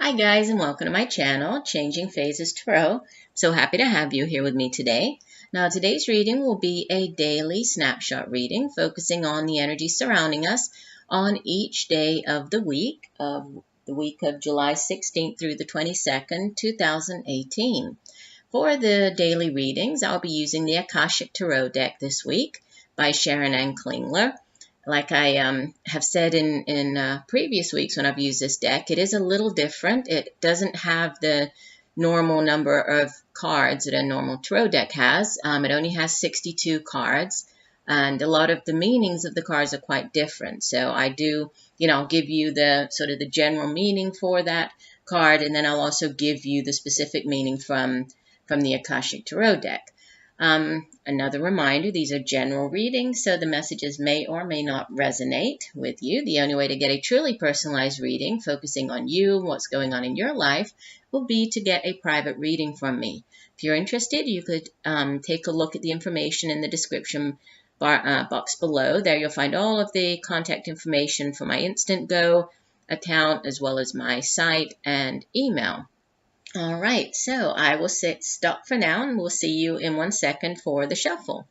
Hi guys, and welcome to my channel, Changing Phases Tarot. So happy to have you here with me today. Now today's reading will be a daily snapshot reading focusing on the energy surrounding us on each day of the week of July 16th through the 22nd, 2018. For the daily readings, I'll be using the Akashic Tarot deck this week by Sharon-Anne Klingler. Like I have said in previous weeks when I've used this deck, it is a little different. It doesn't have the normal number of cards that a normal tarot deck has. It only has 62 cards, and a lot of the meanings of the cards are quite different. So I do, give you the sort of the general meaning for that card, and then I'll also give you the specific meaning from the Akashic Tarot deck. Another reminder, these are general readings, so the messages may or may not resonate with you. The only way to get a truly personalized reading, focusing on you and what's going on in your life, will be to get a private reading from me. If you're interested, you could take a look at the information in the description box below. There you'll find all of the contact information for my Instantgo account, as well as my site and email. All right, so I will stop for now, and we'll see you in 1 second for the shuffle.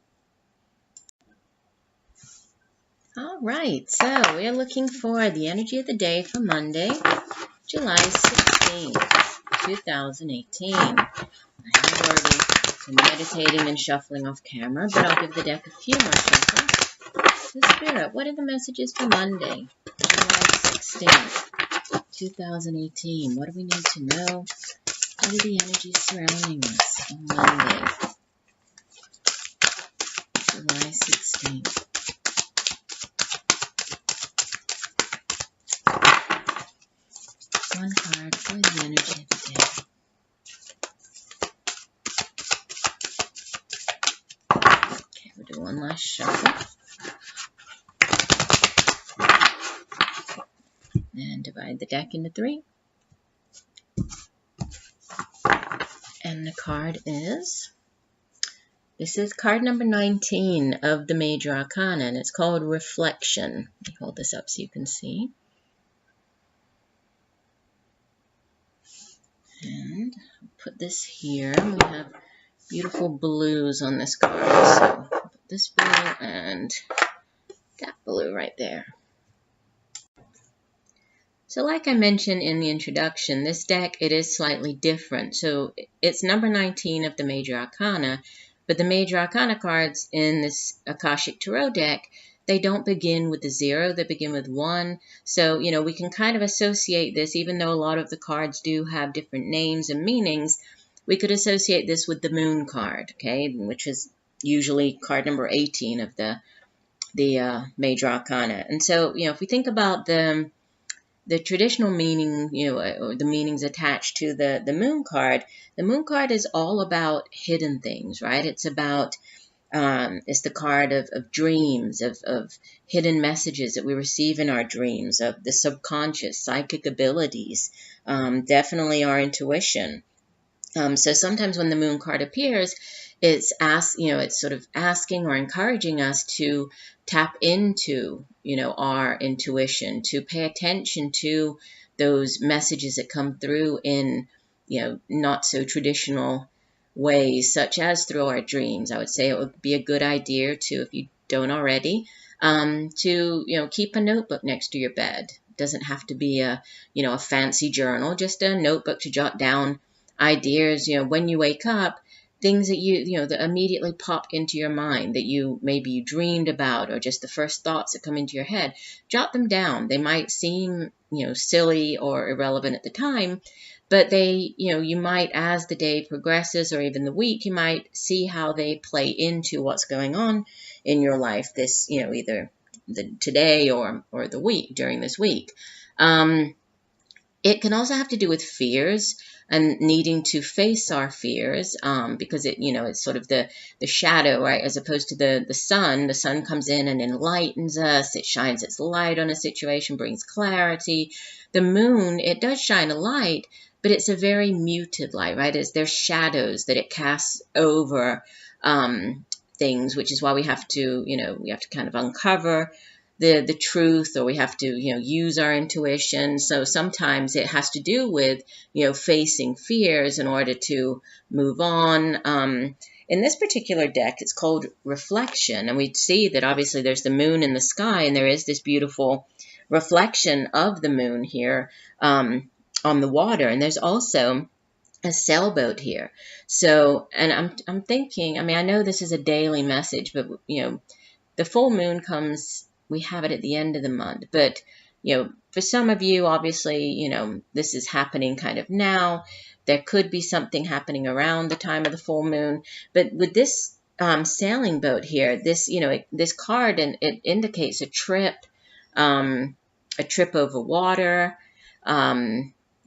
All right, so we are looking for the energy of the day for Monday, July 16th, 2018. I have already been meditating and shuffling off camera, but I'll give the deck a few more shuffles. So Spirit, what are the messages for Monday, July 16th, 2018? What do we need to know? What are the energies surrounding us on Monday, July 16th? One card for the energy of the day. Okay, we'll do one last shuffle. And divide the deck into 3. And the card is, this is card number 19 of the Major Arcana, and it's called Reflection. Let me hold this up so you can see. And I'll put this here. We have beautiful blues on this card. So I'll put this blue and that blue right there. So like I mentioned in the introduction, this deck, it is slightly different. So it's number 19 of the Major Arcana, but the Major Arcana cards in this Akashic Tarot deck, they don't begin with the 0, they begin with 1. So, we can kind of associate this, even though a lot of the cards do have different names and meanings, we could associate this with the Moon card, okay, which is usually card number 18 of the Major Arcana. And so, if we think about the traditional meaning, or the meanings attached to the Moon card is all about hidden things, right? It's about, it's the card of dreams, of hidden messages that we receive in our dreams, of the subconscious, psychic abilities, definitely our intuition. So sometimes when the Moon card appears, it's it's sort of asking or encouraging us to tap into, our intuition, to pay attention to those messages that come through in, not so traditional ways, such as through our dreams. I would say it would be a good idea to, if you don't already, to, keep a notebook next to your bed. It doesn't have to be a fancy journal, just a notebook to jot down ideas, when you wake up, things that that immediately pop into your mind that maybe you dreamed about, or just the first thoughts that come into your head. Jot them down. They might seem, silly or irrelevant at the time, but they, you might, as the day progresses or even the week, you might see how they play into what's going on in your life this, either today or the week, during this week. It can also have to do with fears and needing to face our fears, because it's sort of the shadow, right? As opposed to the sun. The sun comes in and enlightens us. It shines its light on a situation, brings clarity. The moon, it does shine a light, but it's a very muted light, right? There's shadows that it casts over things, which is why we have to kind of uncover the truth, or we have to, use our intuition. So sometimes it has to do with, facing fears in order to move on. In this particular deck, it's called Reflection, and we see that obviously there's the moon in the sky, and there is this beautiful reflection of the moon here on the water, and there's also a sailboat here. So, and I'm thinking, I mean, I know this is a daily message, but the full moon comes, we have it at the end of the month, but for some of you, obviously, this is happening kind of now. There could be something happening around the time of the full moon, but with this sailing boat here, this this card, and it indicates a trip over water.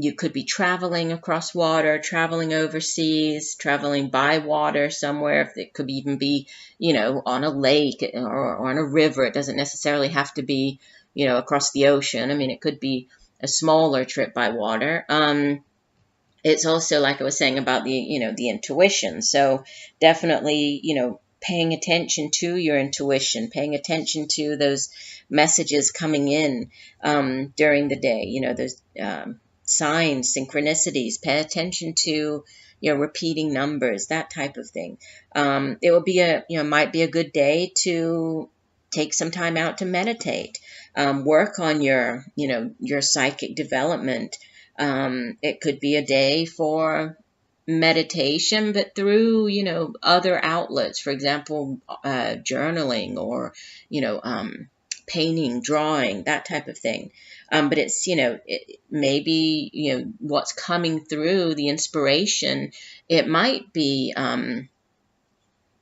You could be traveling across water, traveling overseas, traveling by water somewhere. It could even be, on a lake or on a river. It doesn't necessarily have to be, across the ocean. I mean, it could be a smaller trip by water. It's also, like I was saying, about the intuition. So definitely, paying attention to your intuition, paying attention to those messages coming in during the day, those signs, synchronicities. Pay attention to, repeating numbers, that type of thing. It will be might be a good day to take some time out to meditate, work on your psychic development. It could be a day for meditation, but through, other outlets, for example, journaling or, painting, drawing, that type of thing. But it's, maybe, what's coming through, the inspiration, it might be,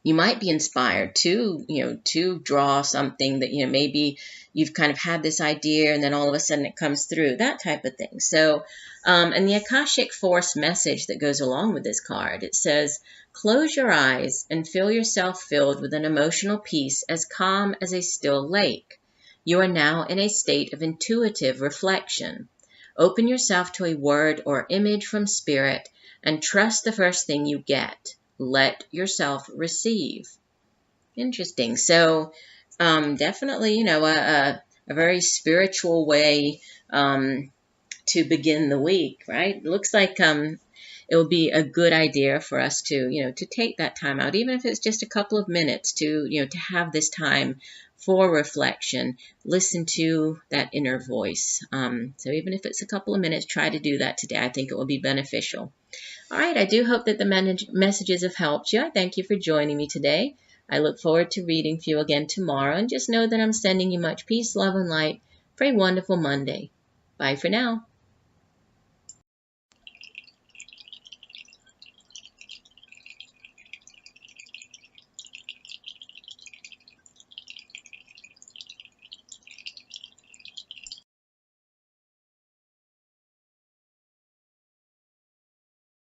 you might be inspired to draw something that, maybe you've kind of had this idea and then all of a sudden it comes through, that type of thing. So, and the Akashic Force message that goes along with this card, it says, close your eyes and feel yourself filled with an emotional peace as calm as a still lake. You are now in a state of intuitive reflection. Open yourself to a word or image from spirit and trust the first thing you get. Let yourself receive. Interesting. So definitely, a very spiritual way to begin the week, right? It looks like it will be a good idea for us to, to take that time out, even if it's just a couple of minutes to, to have this time for reflection, listen to that inner voice. So even if it's a couple of minutes, try to do that today. I think it will be beneficial. All right, I do hope that the messages have helped you. I thank you for joining me today. I look forward to reading for you again tomorrow, and just know that I'm sending you much peace, love, and light for a wonderful Monday. Bye for now.